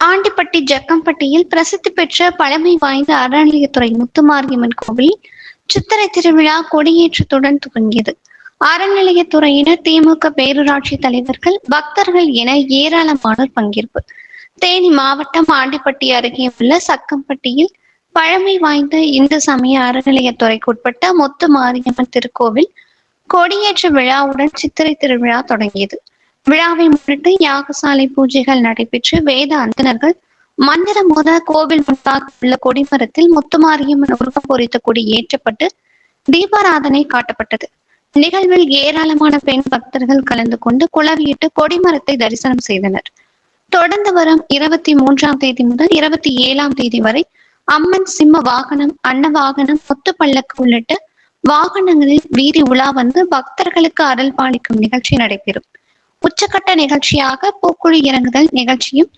ஆண்டிப்பட்டி ஜக்கம்பட்டியில் பிரசித்தி பெற்ற பழமை வாய்ந்த அறநிலையத்துறை முத்துமாரியம்மன் கோவில் சித்திரை திருவிழா கொடியேற்றத்துடன் துவங்கியது. அறநிலையத்துறையினர், திமுக பேரூராட்சி தலைவர்கள், பக்தர்கள் என ஏராளமானோர் பங்கேற்பு. தேனி மாவட்டம் ஆண்டிப்பட்டி அருகே உள்ள சக்கம்பட்டியில் பழமை வாய்ந்த இந்து சமய அறநிலையத்துறைக்குட்பட்ட முத்துமாரியம்மன் திருக்கோவில் கொடியேற்ற விழாவுடன் சித்திரை திருவிழா தொடங்கியது. விழாவை முன்னிட்டு யாகசாலை பூஜைகள் நடைபெற்று வேத அந்தணர்கள் மந்திரம் மோத கோவில் முன்பாக உள்ள கொடிமரத்தில் முத்துமாரியம்மன் உருவம் பொறித்த கொடி ஏற்றப்பட்டு தீபாராதனை காட்டப்பட்டது. நிகழ்வில் ஏராளமான பெண் பக்தர்கள் கலந்து கொண்டு குளவியிட்டு கொடிமரத்தை தரிசனம் செய்தனர். தொடர்ந்து வரும் 23ஆம் தேதி முதல் 27ஆம் தேதி வரை அம்மன் சிம்ம வாகனம், அன்ன வாகனம், முத்து பல்லக்கு உள்ளிட்ட வாகனங்களில் வீதி உலா வந்து பக்தர்களுக்கு அருள் பாலிக்கும் நிகழ்ச்சி நடைபெறும். உச்சக்கட்ட நிகழ்ச்சியாக பூக்குழி இறங்குதல் நிகழ்ச்சியும்,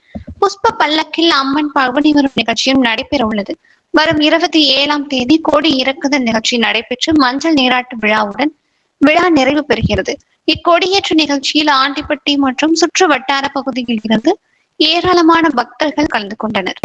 புஷ்ப பல்லக்கில் அம்மன் பவனி வரும் நிகழ்ச்சியும் நடைபெற உள்ளது. வரும் 27ஆம் தேதி கொடி இறக்குதல் நிகழ்ச்சி நடைபெற்று மஞ்சள் நீராட்டு விழாவுடன் விழா நிறைவு பெறுகிறது. இக்கொடியேற்ற நிகழ்ச்சியில் ஆண்டிப்பட்டி மற்றும் சுற்று வட்டார பகுதியில் இருந்து ஏராளமான பக்தர்கள் கலந்து கொண்டனர்.